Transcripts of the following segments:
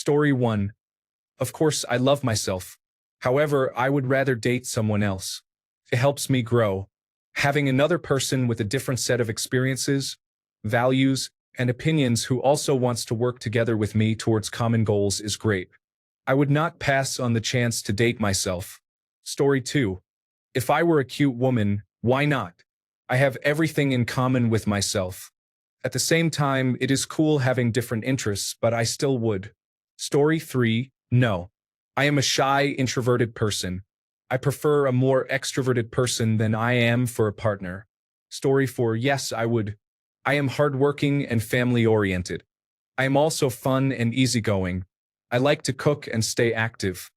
Story 1. Of course, I love myself. However, I would rather date someone else. It helps me grow. Having another person with a different set of experiences, values, and opinions who also wants to work together with me towards common goals is great. I would not pass on the chance to date myself. Story 2. If I were a cute woman, why not? I have everything in common with myself. At the same time, it is cool having different interests, but I still would. Story 3. No. I am a shy, introverted person. I prefer a more extroverted person than I am for a partner. Story 4. Yes, I would. I am hardworking and family-oriented. I am also fun and easygoing. I like to cook and stay active.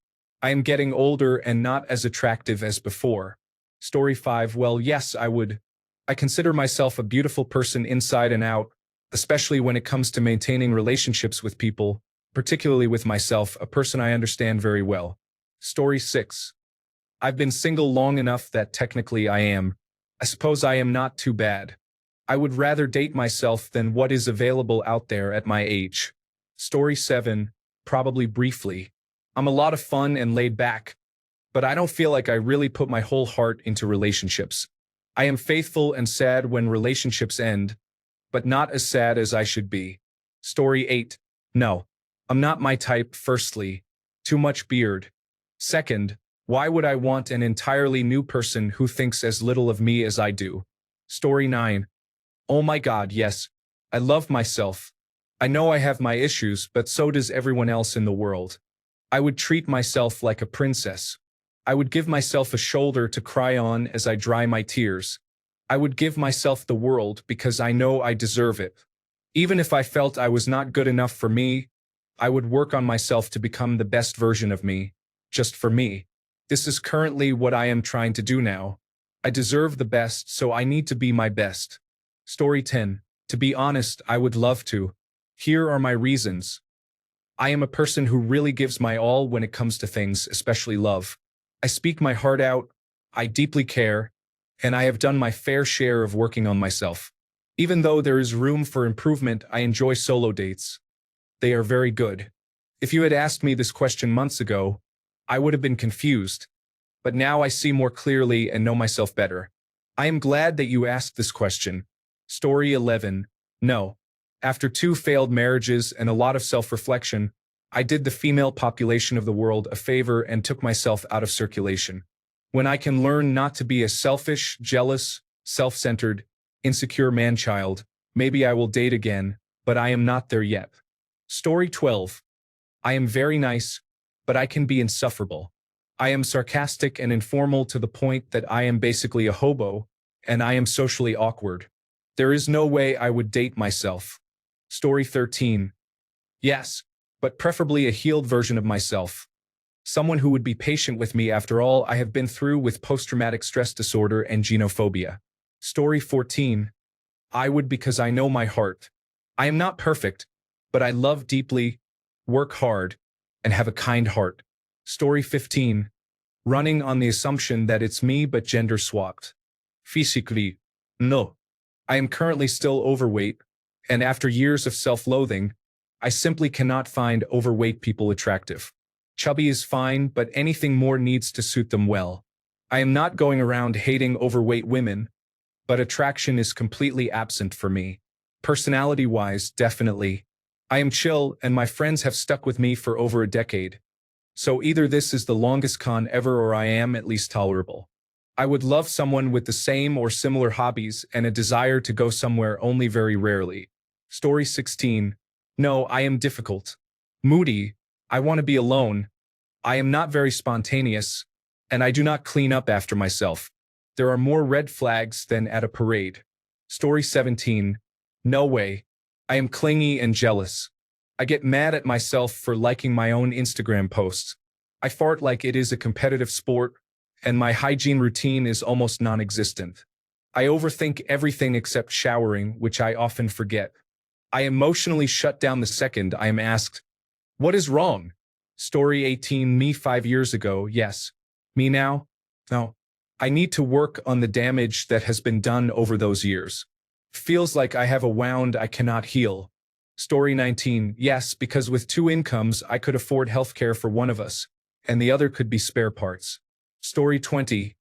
I am getting older and not as attractive as before. Story 5. Well, yes, I would. I consider myself a beautiful person inside and out, especially when it comes to maintaining relationships with people, particularly with myself, a person I understand very well. Story 6. I've been single long enough that technically I suppose I am not too bad. I would rather date myself than what is available out there at my age. Story 7. Probably briefly. I'm a lot of fun and laid back, but I don't feel like I really put my whole heart into relationships. I am faithful and sad when relationships end, but not as sad as I should be. Story 8. No. I'm not my type, firstly. Too much beard. Second, why would I want an entirely new person who thinks as little of me as I do? Story 9. Oh my God, yes. I love myself. I know I have my issues, but so does everyone else in the world. I would treat myself like a princess. I would give myself a shoulder to cry on as I dry my tears. I would give myself the world because I know I deserve it. Even if I felt I was not good enough for me, I would work on myself to become the best version of me, just for me. This is currently what I am trying to do now. I deserve the best, so I need to be my best. Story 10. To be honest, I would love to. Here are my reasons. I am a person who really gives my all when it comes to things, especially love. I speak my heart out, I deeply care, and I have done my fair share of working on myself. Even though there is room for improvement, I enjoy solo dates. They are very good. If you had asked me this question months ago, I would have been confused, but now I see more clearly and know myself better. I am glad that you asked this question. Story 11. No. After 2 failed marriages and a lot of self-reflection, I did the female population of the world a favor and took myself out of circulation. When I can learn not to be a selfish, jealous, self-centered, insecure man-child, maybe I will date again, but I am not there yet. Story 12. I am very nice, but I can be insufferable. I am sarcastic and informal to the point that I am basically a hobo, and I am socially awkward. There is no way I would date myself. Story 13. Yes, but preferably a healed version of myself. Someone who would be patient with me after all I have been through with post-traumatic stress disorder and genophobia. Story 14. I would because I know my heart. I am not perfect, but I love deeply, work hard, and have a kind heart. Story 15. Running on the assumption that it's me but gender swapped. Physically, no. I am currently still overweight, and after years of self-loathing, I simply cannot find overweight people attractive. Chubby is fine, but anything more needs to suit them well. I am not going around hating overweight women, but attraction is completely absent for me. Personality-wise, definitely. I am chill, and my friends have stuck with me for over a decade. So either this is the longest con ever or I am at least tolerable. I would love someone with the same or similar hobbies and a desire to go somewhere only very rarely. Story 16. No, I am difficult. Moody. I want to be alone. I am not very spontaneous, and I do not clean up after myself. There are more red flags than at a parade. Story 17. No way. I am clingy and jealous. I get mad at myself for liking my own Instagram posts. I fart like it is a competitive sport, and my hygiene routine is almost non-existent. I overthink everything except showering, which I often forget. I emotionally shut down the second I am asked, "What is wrong?" Story 18. Me 5 years ago, yes. Me now? No. I need to work on the damage that has been done over those years. Feels like I have a wound I cannot heal. Story 19. Yes, because with two incomes, I could afford healthcare for one of us, and the other could be spare parts. Story 20.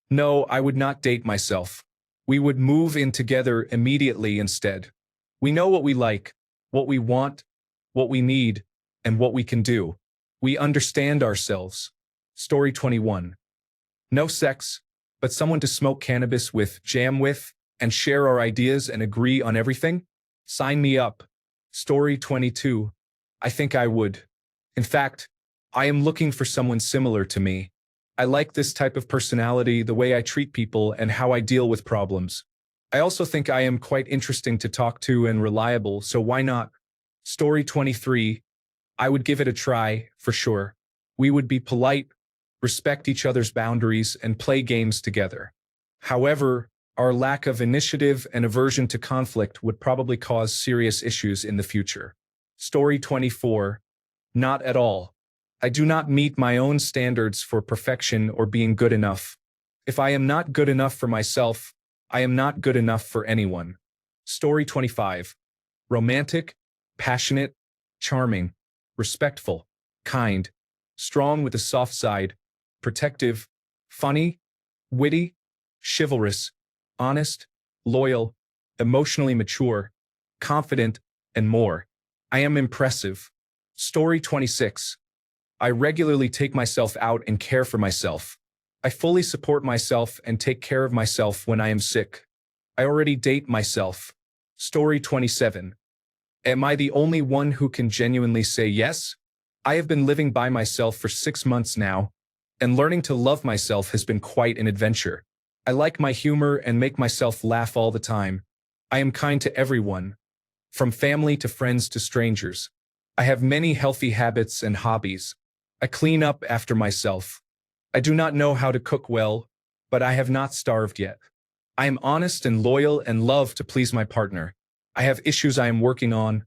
No, I would not date myself. We would move in together immediately instead. We know what we like, what we want, what we need, and what we can do. We understand ourselves. Story 21. No sex, but someone to smoke cannabis with, jam with, and share our ideas and agree on everything? Sign me up. Story 22. I think I would. In fact, I am looking for someone similar to me. I like this type of personality, the way I treat people, and how I deal with problems. I also think I am quite interesting to talk to and reliable, so why not? Story 23. I would give it a try, for sure. We would be polite, respect each other's boundaries, and play games together. However, our lack of initiative and aversion to conflict would probably cause serious issues in the future. Story 24. Not at all. I do not meet my own standards for perfection or being good enough. If I am not good enough for myself, I am not good enough for anyone. Story 25. Romantic, passionate, charming, respectful, kind, strong with a soft side, protective, funny, witty, chivalrous, honest, loyal, emotionally mature, confident, and more. I am impressive. Story 26. I regularly take myself out and care for myself. I fully support myself and take care of myself when I am sick. I already date myself. Story 27. Am I the only one who can genuinely say yes? I have been living by myself for 6 months now, and learning to love myself has been quite an adventure. I like my humor and make myself laugh all the time. I am kind to everyone, from family to friends to strangers. I have many healthy habits and hobbies. I clean up after myself. I do not know how to cook well, but I have not starved yet. I am honest and loyal and love to please my partner. I have issues I am working on,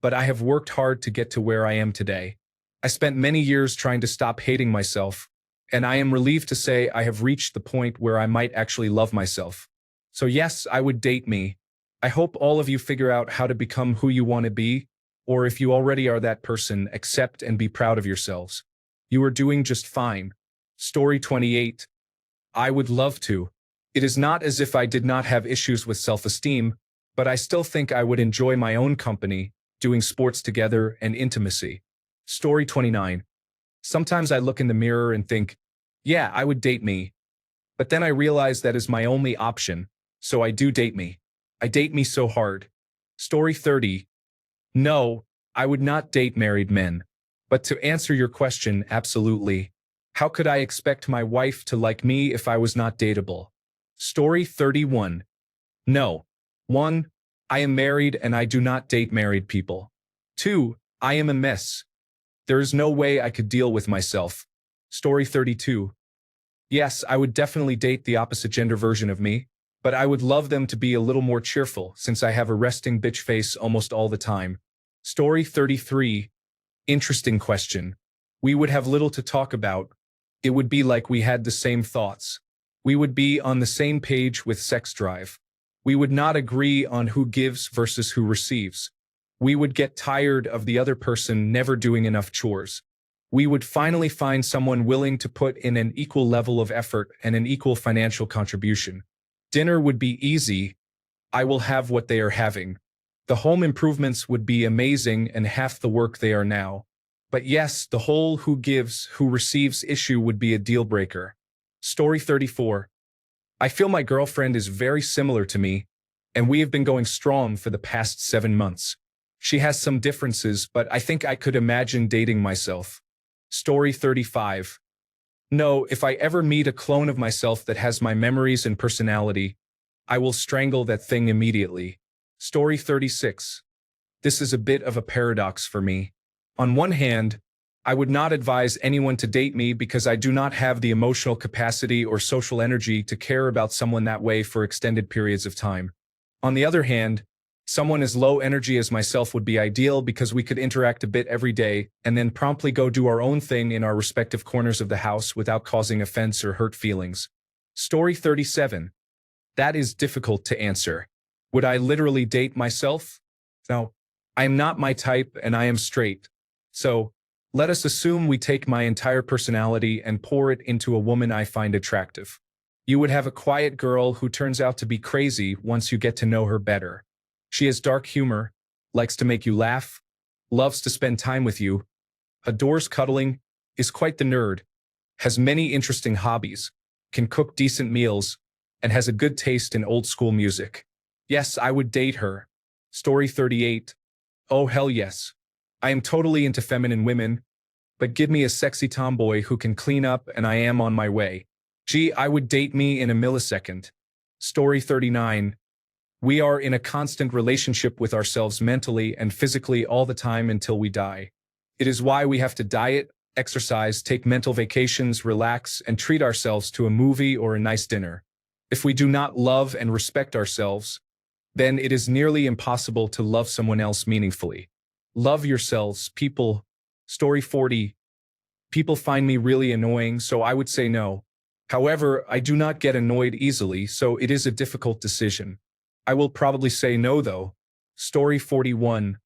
but I have worked hard to get to where I am today. I spent many years trying to stop hating myself, and I am relieved to say I have reached the point where I might actually love myself. So yes, I would date me. I hope all of you figure out how to become who you want to be, or if you already are that person, accept and be proud of yourselves. You are doing just fine. Story 28. I would love to. It is not as if I did not have issues with self-esteem, but I still think I would enjoy my own company, doing sports together, and intimacy. Story 29. Sometimes I look in the mirror and think, yeah, I would date me. But then I realize that is my only option, so I do date me. I date me so hard. Story 30. No, I would not date married men. But to answer your question, absolutely. How could I expect my wife to like me if I was not dateable? Story 31. No. 1. I am married and I do not date married people. 2. I am a mess. There is no way I could deal with myself. Story 32. Yes, I would definitely date the opposite gender version of me, but I would love them to be a little more cheerful since I have a resting bitch face almost all the time. Story 33. Interesting question. We would have little to talk about. It would be like we had the same thoughts. We would be on the same page with sex drive. We would not agree on who gives versus who receives. We would get tired of the other person never doing enough chores. We would finally find someone willing to put in an equal level of effort and an equal financial contribution. Dinner would be easy. I will have what they are having. The home improvements would be amazing and half the work they are now. But yes, the whole who gives, who receives issue would be a deal breaker. Story 34. I feel my girlfriend is very similar to me, and we have been going strong for the past 7 months. She has some differences, but I think I could imagine dating myself. Story 35. No, if I ever meet a clone of myself that has my memories and personality, I will strangle that thing immediately. Story 36. This is a bit of a paradox for me. On one hand, I would not advise anyone to date me because I do not have the emotional capacity or social energy to care about someone that way for extended periods of time. On the other hand, someone as low energy as myself would be ideal because we could interact a bit every day and then promptly go do our own thing in our respective corners of the house without causing offense or hurt feelings. Story 37. That is difficult to answer. Would I literally date myself? No. I am not my type and I am straight. So, let us assume we take my entire personality and pour it into a woman I find attractive. You would have a quiet girl who turns out to be crazy once you get to know her better. She has dark humor, likes to make you laugh, loves to spend time with you, adores cuddling, is quite the nerd, has many interesting hobbies, can cook decent meals, and has a good taste in old school music. Yes, I would date her. Story 38. Oh, hell yes. I am totally into feminine women, but give me a sexy tomboy who can clean up and I am on my way. Gee, I would date me in a millisecond. Story 39. We are in a constant relationship with ourselves mentally and physically all the time until we die. It is why we have to diet, exercise, take mental vacations, relax, and treat ourselves to a movie or a nice dinner. If we do not love and respect ourselves, then it is nearly impossible to love someone else meaningfully. Love yourselves, people. Story 40. People find me really annoying, so I would say no. However, I do not get annoyed easily, so it is a difficult decision. I will probably say no though. Story 41.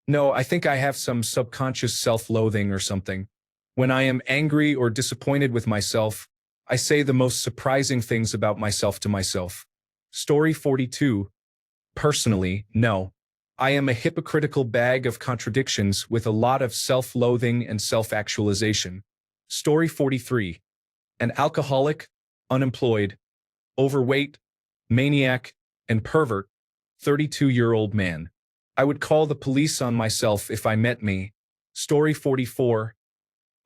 No, I think I have some subconscious self-loathing or something. When I am angry or disappointed with myself, I say the most surprising things about myself to myself. Story 42. Personally, no. I am a hypocritical bag of contradictions with a lot of self-loathing and self-actualization. Story 43. An alcoholic, unemployed, overweight, maniac, and pervert, 32-year-old man. I would call the police on myself if I met me. Story 44.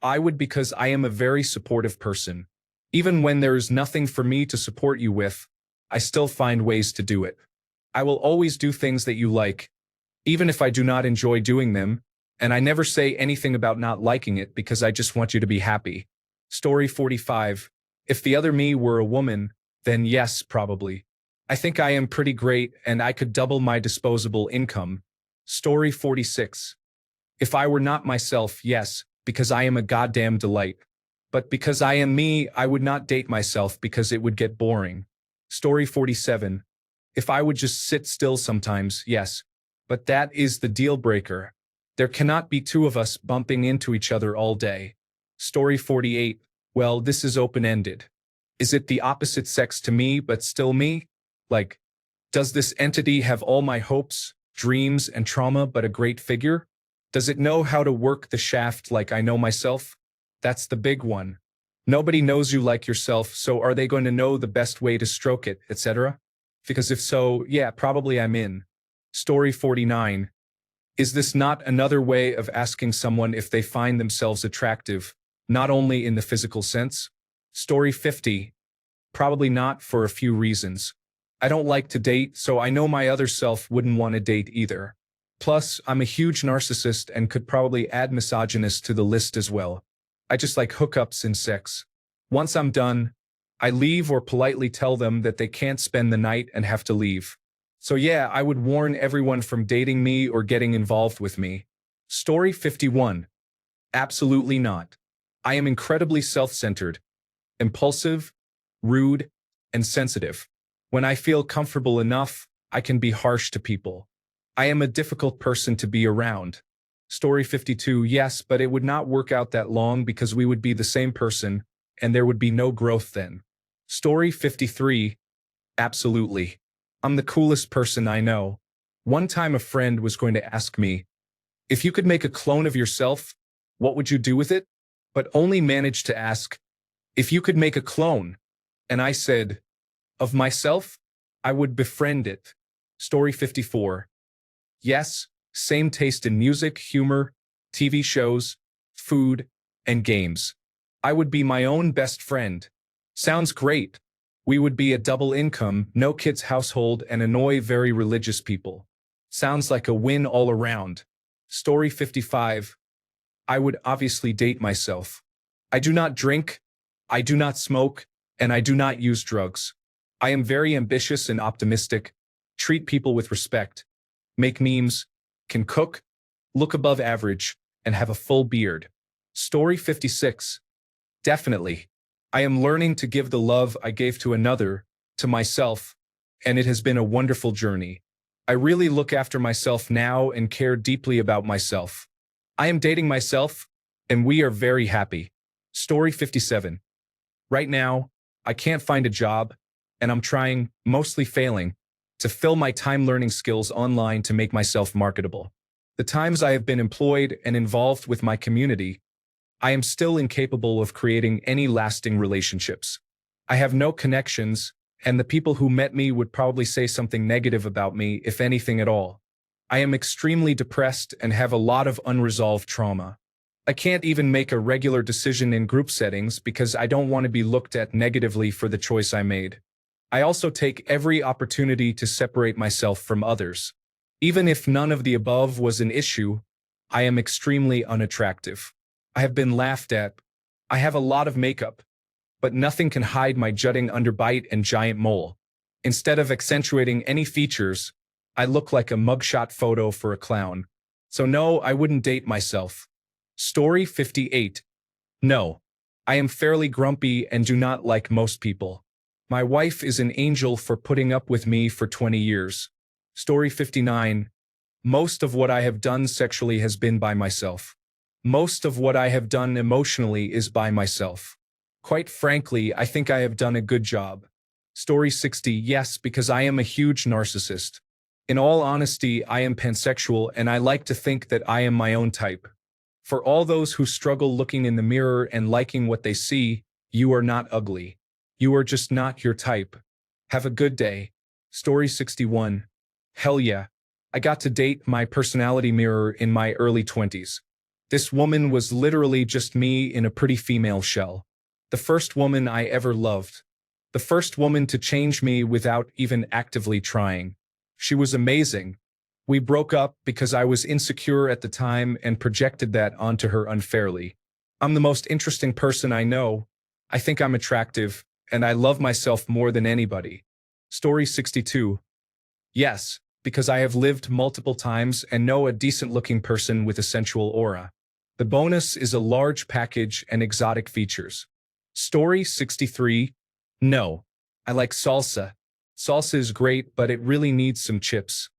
I would because I am a very supportive person. Even when there is nothing for me to support you with, I still find ways to do it. I will always do things that you like, even if I do not enjoy doing them, and I never say anything about not liking it because I just want you to be happy. Story 45. If the other me were a woman, then yes, probably. I think I am pretty great and I could double my disposable income. Story 46. If I were not myself, yes, because I am a goddamn delight. But because I am me, I would not date myself because it would get boring. Story 47. If I would just sit still sometimes, yes. But that is the deal breaker. There cannot be two of us bumping into each other all day. Story 48. Well, this is open-ended. Is it the opposite sex to me but still me? Like, does this entity have all my hopes, dreams, and trauma but a great figure? Does it know how to work the shaft like I know myself? That's the big one. Nobody knows you like yourself, so are they going to know the best way to stroke it, etc.? Because if so, yeah, probably I'm in. Story 49. Is this not another way of asking someone if they find themselves attractive, not only in the physical sense? Story 50. Probably not for a few reasons. I don't like to date, so I know my other self wouldn't want to date either. Plus, I'm a huge narcissist and could probably add misogynist to the list as well. I just like hookups and sex. Once I'm done, I leave or politely tell them that they can't spend the night and have to leave. So yeah, I would warn everyone from dating me or getting involved with me. Story 51. Absolutely not. I am incredibly self-centered, impulsive, rude, and sensitive. When I feel comfortable enough, I can be harsh to people. I am a difficult person to be around. Story 52. Yes, but it would not work out that long because we would be the same person, and there would be no growth then. Story 53. Absolutely. I'm the coolest person I know. One time a friend was going to ask me, if you could make a clone of yourself, what would you do with it? But only managed to ask, if you could make a clone. And I said, of myself, I would befriend it. Story 54. Yes, same taste in music, humor, TV shows, food, and games. I would be my own best friend. Sounds great. We would be a double income, no kids household and annoy very religious people. Sounds like a win all around. Story 55. I would obviously date myself. I do not drink, I do not smoke, and I do not use drugs. I am very ambitious and optimistic, treat people with respect, make memes, can cook, look above average, and have a full beard. Story 56. Definitely. I am learning to give the love I gave to another, to myself, and it has been a wonderful journey. I really look after myself now and care deeply about myself. I am dating myself, and we are very happy. Story 57. Right now, I can't find a job, and I'm trying, mostly failing, to fill my time learning skills online to make myself marketable. The times I have been employed and involved with my community, I am still incapable of creating any lasting relationships. I have no connections, and the people who met me would probably say something negative about me, if anything at all. I am extremely depressed and have a lot of unresolved trauma. I can't even make a regular decision in group settings because I don't want to be looked at negatively for the choice I made. I also take every opportunity to separate myself from others. Even if none of the above was an issue, I am extremely unattractive. I have been laughed at. I have a lot of makeup, but nothing can hide my jutting underbite and giant mole. Instead of accentuating any features, I look like a mugshot photo for a clown. So no, I wouldn't date myself. Story 58. No. I am fairly grumpy and do not like most people. My wife is an angel for putting up with me for 20 years. Story 59. Most of what I have done sexually has been by myself. Most of what I have done emotionally is by myself. Quite frankly, I think I have done a good job. Story 60. Yes, because I am a huge narcissist. In all honesty, I am pansexual and I like to think that I am my own type. For all those who struggle looking in the mirror and liking what they see, you are not ugly. You are just not your type. Have a good day. Story 61. Hell yeah. I got to date my personality mirror in my early 20s. This woman was literally just me in a pretty female shell. The first woman I ever loved. The first woman to change me without even actively trying. She was amazing. We broke up because I was insecure at the time and projected that onto her unfairly. I'm the most interesting person I know. I think I'm attractive, and I love myself more than anybody. Story 62. Yes, because I have lived multiple times and know a decent-looking person with a sensual aura. The bonus is a large package and exotic features. Story 63. No. I like salsa. Salsa is great, but it really needs some chips.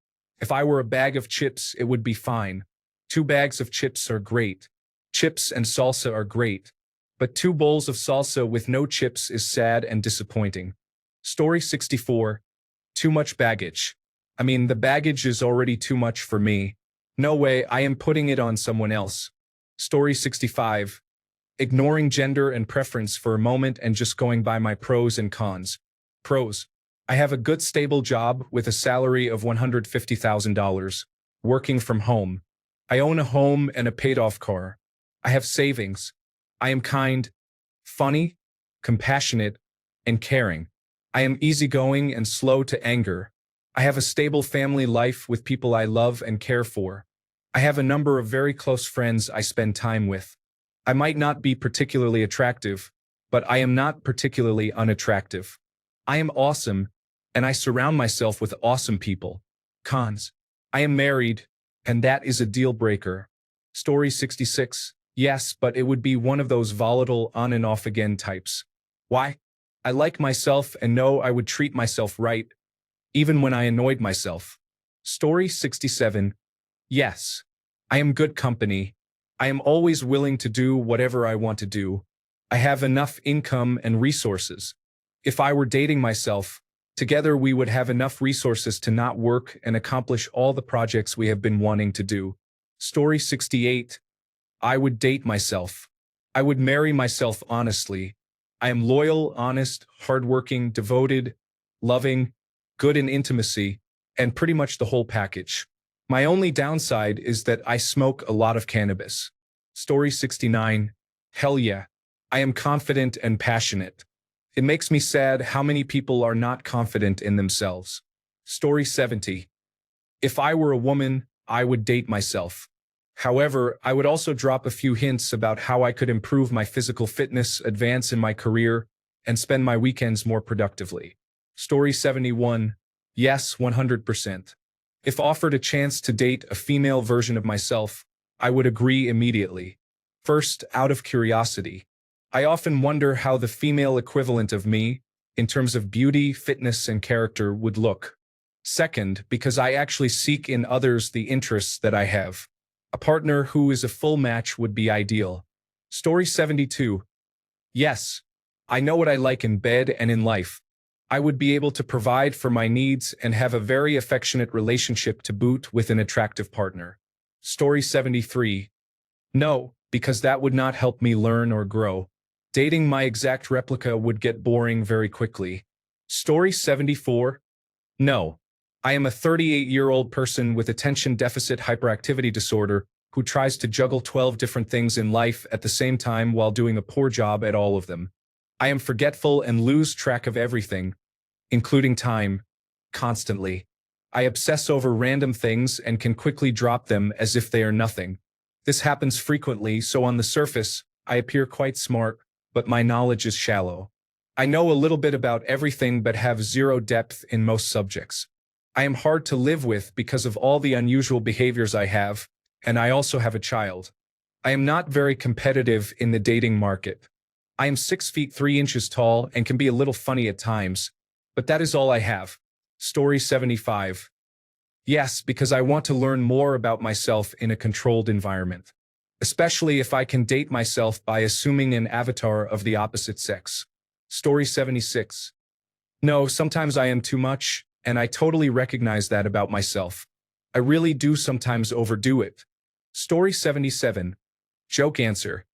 If I were a bag of chips, it would be fine. 2 bags of chips are great. Chips and salsa are great. But 2 bowls of salsa with no chips is sad and disappointing. Story 64. Too much baggage. I mean, the baggage is already too much for me. No way, I am putting it on someone else. Story 65. Ignoring gender and preference for a moment and just going by my pros and cons. Pros. I have a good stable job with a salary of $150,000, working from home. I own a home and a paid-off car. I have savings. I am kind, funny, compassionate, and caring. I am easygoing and slow to anger. I have a stable family life with people I love and care for. I have a number of very close friends I spend time with. I might not be particularly attractive, but I am not particularly unattractive. I am awesome, and I surround myself with awesome people. Cons. I am married, and that is a deal breaker. Story 66. Yes, but it would be one of those volatile on and off again types. Why? I like myself and know I would treat myself right, even when I annoyed myself. Story 67. Yes. I am good company. I am always willing to do whatever I want to do. I have enough income and resources. If I were dating myself, together we would have enough resources to not work and accomplish all the projects we have been wanting to do. Story 68. I would date myself. I would marry myself honestly. I am loyal, honest, hardworking, devoted, loving, good in intimacy, and pretty much the whole package. My only downside is that I smoke a lot of cannabis. Story 69. Hell yeah. I am confident and passionate. It makes me sad how many people are not confident in themselves. Story 70. If I were a woman, I would date myself. However, I would also drop a few hints about how I could improve my physical fitness, advance in my career, and spend my weekends more productively. Story 71. Yes, 100%. If offered a chance to date a female version of myself, I would agree immediately. First, out of curiosity. I often wonder how the female equivalent of me, in terms of beauty, fitness, and character, would look. Second, because I actually seek in others the interests that I have. A partner who is a full match would be ideal. Story 72. Yes, I know what I like in bed and in life. I would be able to provide for my needs and have a very affectionate relationship to boot with an attractive partner. Story 73. No, because that would not help me learn or grow. Dating my exact replica would get boring very quickly. Story 74. No. I am a 38-year-old person with attention deficit hyperactivity disorder who tries to juggle 12 different things in life at the same time while doing a poor job at all of them. I am forgetful and lose track of everything, including time, constantly. I obsess over random things and can quickly drop them as if they are nothing. This happens frequently, so on the surface, I appear quite smart, but my knowledge is shallow. I know a little bit about everything but have zero depth in most subjects. I am hard to live with because of all the unusual behaviors I have, and I also have a child. I am not very competitive in the dating market. I am 6 feet 3 inches tall and can be a little funny at times, but that is all I have. Story 75. Yes, because I want to learn more about myself in a controlled environment, especially if I can date myself by assuming an avatar of the opposite sex. Story 76. No, sometimes I am too much, and I totally recognize that about myself. I really do sometimes overdo it. Story 77. Joke answer.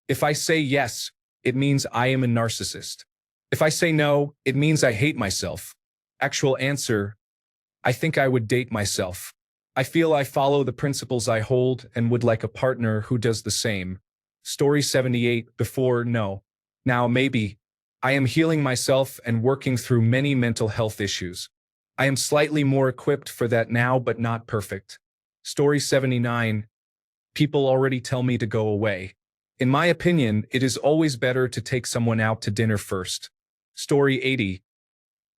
If I say yes, it means I am a narcissist. If I say no, it means I hate myself. Actual answer. I think I would date myself. I feel I follow the principles I hold and would like a partner who does the same. Story 78. Before, no. Now, maybe. I am healing myself and working through many mental health issues. I am slightly more equipped for that now, but not perfect. Story 79. People already tell me to go away. In my opinion, it is always better to take someone out to dinner first. Story 80.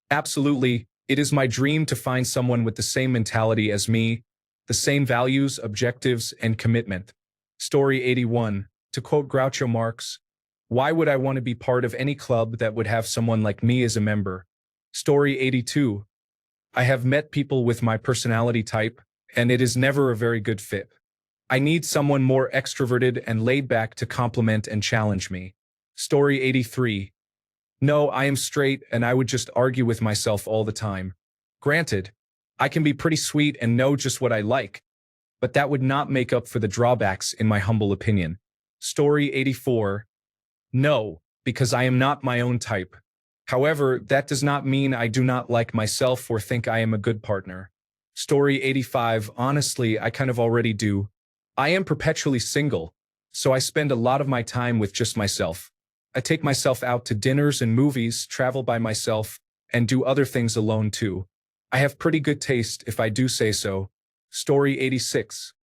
Absolutely, it is my dream to find someone with the same mentality as me, the same values, objectives, and commitment. Story 81. To quote Groucho Marx, why would I want to be part of any club that would have someone like me as a member? Story 82. I have met people with my personality type, and it is never a very good fit. I need someone more extroverted and laid back to compliment and challenge me. Story 83. No, I am straight and I would just argue with myself all the time. Granted, I can be pretty sweet and know just what I like, but that would not make up for the drawbacks in my humble opinion. Story 84. No, because I am not my own type. However, that does not mean I do not like myself or think I am a good partner. Story 85. Honestly, I kind of already do. I am perpetually single, so I spend a lot of my time with just myself. I take myself out to dinners and movies, travel by myself, and do other things alone too. I have pretty good taste if I do say so. Story 86.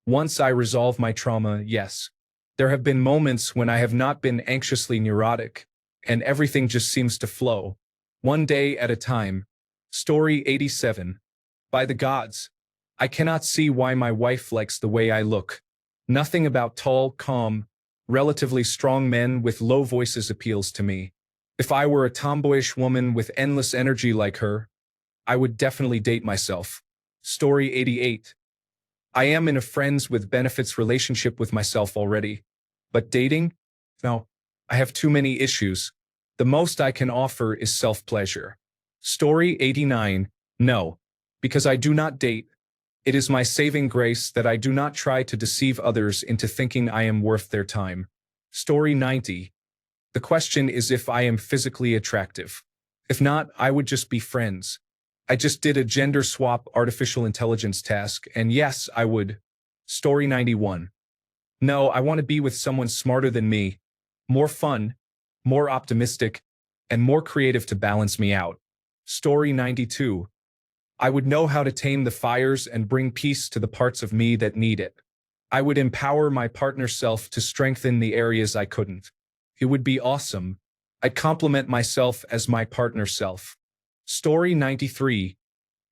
Once I resolve my trauma, yes. There have been moments when I have not been anxiously neurotic, and everything just seems to flow. One day at a time. Story 87. By the gods, I cannot see why my wife likes the way I look. Nothing about tall, calm, relatively strong men with low voices appeals to me. If I were a tomboyish woman with endless energy like her, I would definitely date myself. Story 88. I am in a friends with benefits relationship with myself already. But dating? No, I have too many issues. The most I can offer is self-pleasure. Story 89. No, because I do not date. It is my saving grace that I do not try to deceive others into thinking I am worth their time. Story 90. The question is if I am physically attractive. If not, I would just be friends. I just did a gender swap artificial intelligence task, and yes, I would. Story 91. No, I want to be with someone smarter than me, more fun, more optimistic, and more creative to balance me out. Story 92. I would know how to tame the fires and bring peace to the parts of me that need it. I would empower my partner self to strengthen the areas I couldn't. It would be awesome. I'd compliment myself as my partner self. Story 93.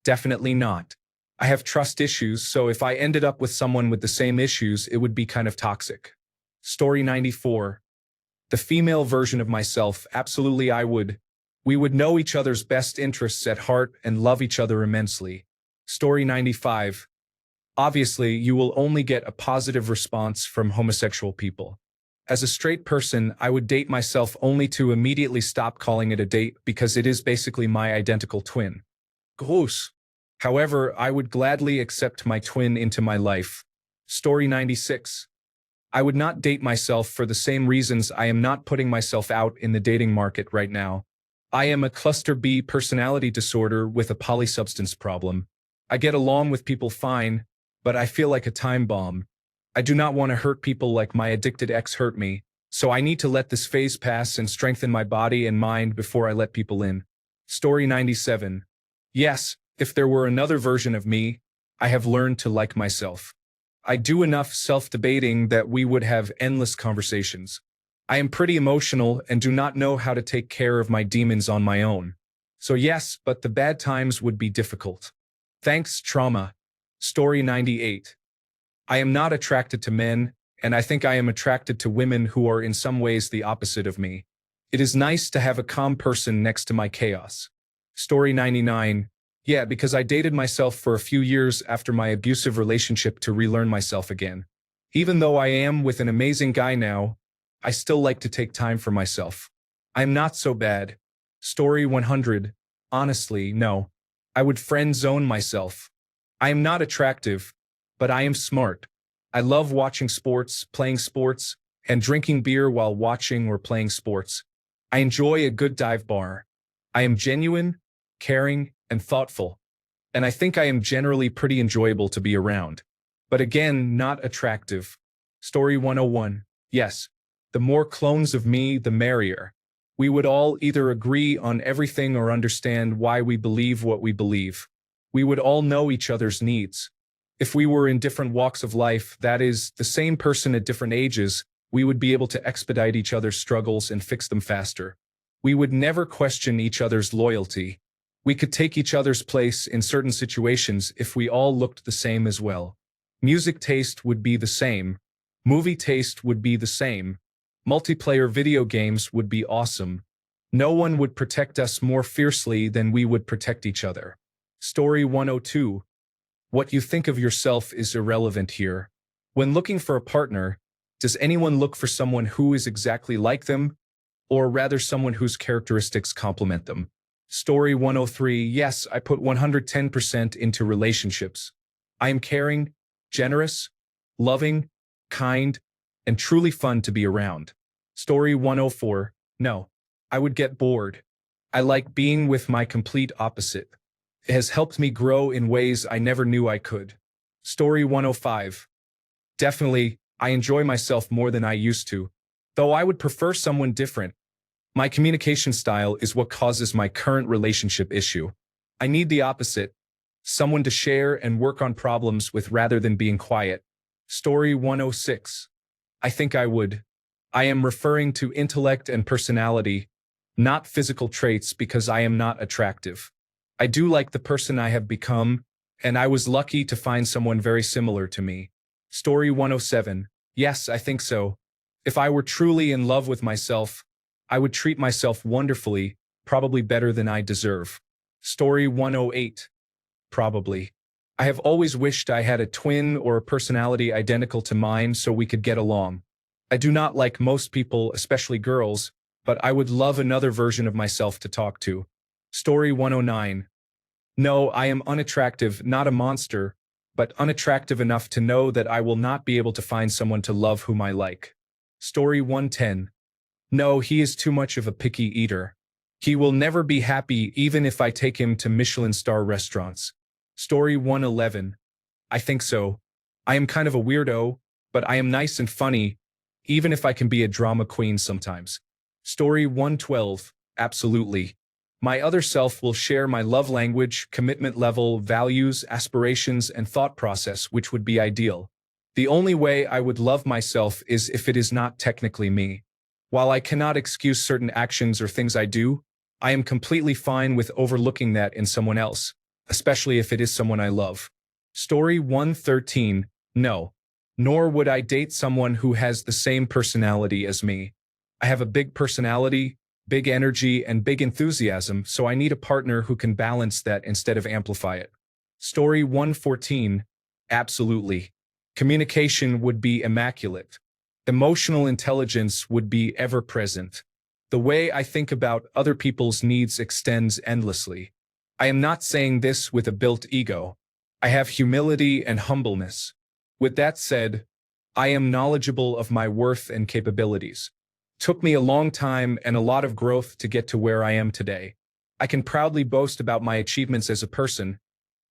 Definitely not. I have trust issues, so if I ended up with someone with the same issues, it would be kind of toxic. Story 94. The female version of myself, absolutely I would. We would know each other's best interests at heart and love each other immensely. Story 95. Obviously, you will only get a positive response from homosexual people. As a straight person, I would date myself only to immediately stop calling it a date because it is basically my identical twin. Gross. However, I would gladly accept my twin into my life. Story 96. I would not date myself for the same reasons I am not putting myself out in the dating market right now. I am a cluster B personality disorder with a polysubstance problem. I get along with people fine, but I feel like a time bomb. I do not want to hurt people like my addicted ex hurt me, so I need to let this phase pass and strengthen my body and mind before I let people in. Story 97. Yes, if there were another version of me, I have learned to like myself. I do enough self-debating that we would have endless conversations. I am pretty emotional and do not know how to take care of my demons on my own. So yes, but the bad times would be difficult. Thanks, trauma. Story 98. I am not attracted to men, and I think I am attracted to women who are in some ways the opposite of me. It is nice to have a calm person next to my chaos. Story 99. Yeah, because I dated myself for a few years after my abusive relationship to relearn myself again. Even though I am with an amazing guy now, I still like to take time for myself. I'm not so bad. Story 100. Honestly, no. I would friend zone myself. I am not attractive, but I am smart. I love watching sports, playing sports, and drinking beer while watching or playing sports. I enjoy a good dive bar. I am genuine, caring, and thoughtful. And I think I am generally pretty enjoyable to be around. But again, not attractive. Story 101. Yes, the more clones of me, the merrier. We would all either agree on everything or understand why we believe what we believe. We would all know each other's needs. If we were in different walks of life, that is, the same person at different ages, we would be able to expedite each other's struggles and fix them faster. We would never question each other's loyalty. We could take each other's place in certain situations if we all looked the same as well. Music taste would be the same. Movie taste would be the same. Multiplayer video games would be awesome. No one would protect us more fiercely than we would protect each other. Story 102. What you think of yourself is irrelevant here. When looking for a partner, does anyone look for someone who is exactly like them, or rather someone whose characteristics complement them? Story 103. Yes, I put 110% into relationships. I am caring, generous, loving, kind, and truly fun to be around. Story 104. No, I would get bored. I like being with my complete opposite. It has helped me grow in ways I never knew I could. Story 105. Definitely, I enjoy myself more than I used to, though I would prefer someone different. My communication style is what causes my current relationship issue. I need the opposite, someone to share and work on problems with rather than being quiet. Story 106. I think I would. I am referring to intellect and personality, not physical traits because I am not attractive. I do like the person I have become, and I was lucky to find someone very similar to me. Story 107. Yes, I think so. If I were truly in love with myself, I would treat myself wonderfully, probably better than I deserve. Story 108. Probably. I have always wished I had a twin or a personality identical to mine so we could get along. I do not like most people, especially girls, but I would love another version of myself to talk to. Story 109. No, I am unattractive, not a monster, but unattractive enough to know that I will not be able to find someone to love whom I like. Story 110. No, he is too much of a picky eater. He will never be happy even if I take him to Michelin star restaurants. Story 111. I think so. I am kind of a weirdo, but I am nice and funny, even if I can be a drama queen sometimes. Story 112. Absolutely. My other self will share my love language, commitment level, values, aspirations, and thought process, which would be ideal. The only way I would love myself is if it is not technically me. While I cannot excuse certain actions or things I do, I am completely fine with overlooking that in someone else, especially if it is someone I love. Story 113. No. Nor would I date someone who has the same personality as me. I have a big personality, big energy, and big enthusiasm, so I need a partner who can balance that instead of amplify it. Story 114. Absolutely. Communication would be immaculate. Emotional intelligence would be ever present. The way I think about other people's needs extends endlessly. I am not saying this with a built ego. I have humility and humbleness. With that said, I am knowledgeable of my worth and capabilities. Took me a long time and a lot of growth to get to where I am today. I can proudly boast about my achievements as a person,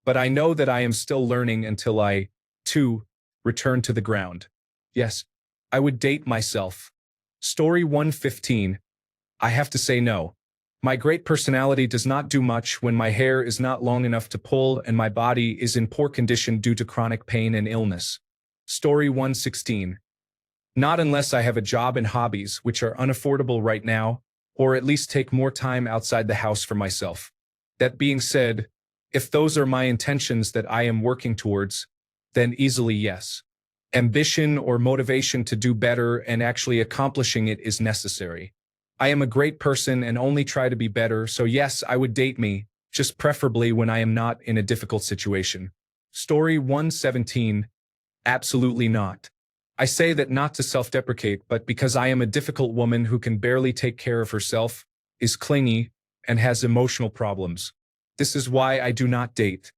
but I know that I am still learning until I, too, return to the ground. Yes, I would date myself. Story 115. I have to say no. My great personality does not do much when my hair is not long enough to pull and my body is in poor condition due to chronic pain and illness. Story 116. Not unless I have a job and hobbies which are unaffordable right now, or at least take more time outside the house for myself. That being said, if those are my intentions that I am working towards, then easily yes. Ambition or motivation to do better and actually accomplishing it is necessary. I am a great person and only try to be better, so yes, I would date me, just preferably when I am not in a difficult situation. Story 117. Absolutely not. I say that not to self-deprecate, but because I am a difficult woman who can barely take care of herself, is clingy, and has emotional problems. This is why I do not date.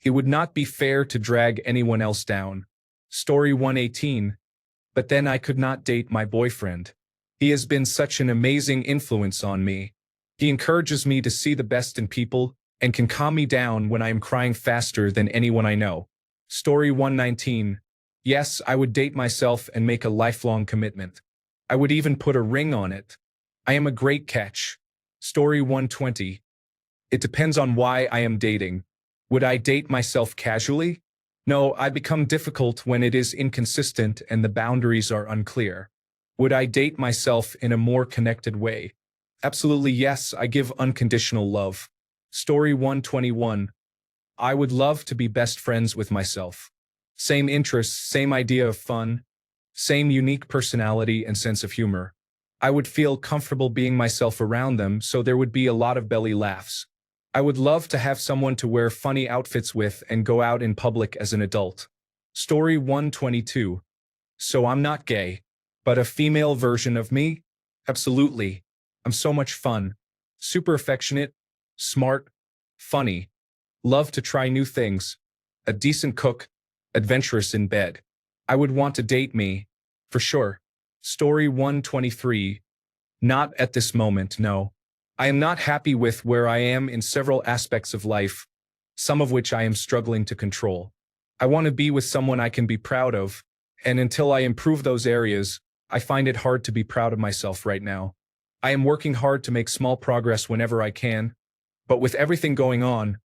It would not be fair to drag anyone else down. Story 118. But then I could not date my boyfriend. He has been such an amazing influence on me. He encourages me to see the best in people and can calm me down when I am crying faster than anyone I know. Story 119. Yes, I would date myself and make a lifelong commitment. I would even put a ring on it. I am a great catch. Story 120. It depends on why I am dating. Would I date myself casually? No, I become difficult when it is inconsistent and the boundaries are unclear. Would I date myself in a more connected way? Absolutely yes, I give unconditional love. Story 121. I would love to be best friends with myself. Same interests, same idea of fun, same unique personality and sense of humor. I would feel comfortable being myself around them, so there would be a lot of belly laughs. I would love to have someone to wear funny outfits with and go out in public as an adult. Story 122. So I'm not gay, but a female version of me? Absolutely. I'm so much fun. Super affectionate, smart, funny, love to try new things, a decent cook, adventurous in bed. I would want to date me, for sure. Story 123. Not at this moment, no. I am not happy with where I am in several aspects of life, some of which I am struggling to control. I want to be with someone I can be proud of, and until I improve those areas, I find it hard to be proud of myself right now. I am working hard to make small progress whenever I can, but with everything going on,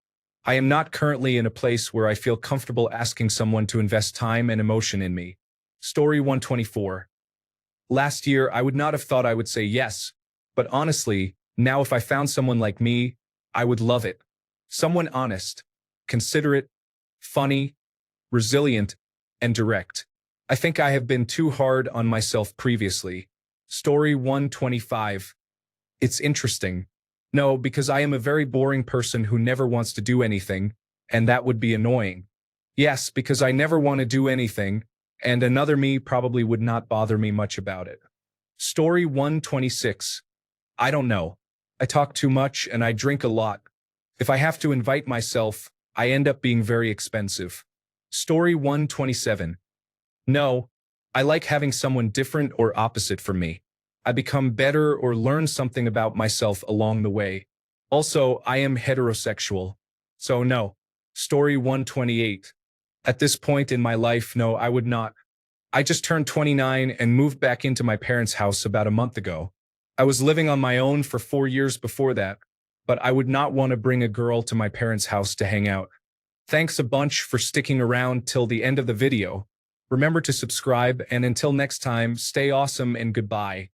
I am not currently in a place where I feel comfortable asking someone to invest time and emotion in me. Story 124. Last year, I would not have thought I would say yes, but honestly, now if I found someone like me, I would love it. Someone honest, considerate, funny, resilient, and direct. I think I have been too hard on myself previously. Story 125. It's interesting. No, because I am a very boring person who never wants to do anything, and that would be annoying. Yes, because I never want to do anything, and another me probably would not bother me much about it. Story 126. I don't know. I talk too much and I drink a lot. If I have to invite myself, I end up being very expensive. Story 127. No, I like having someone different or opposite from me. I become better or learn something about myself along the way. Also, I am heterosexual. So no. Story 128. At this point in my life, no, I would not. I just turned 29 and moved back into my parents' house about a month ago. I was living on my own for 4 years before that, but I would not want to bring a girl to my parents' house to hang out. Thanks a bunch for sticking around till the end of the video. Remember to subscribe, and until next time, stay awesome and goodbye.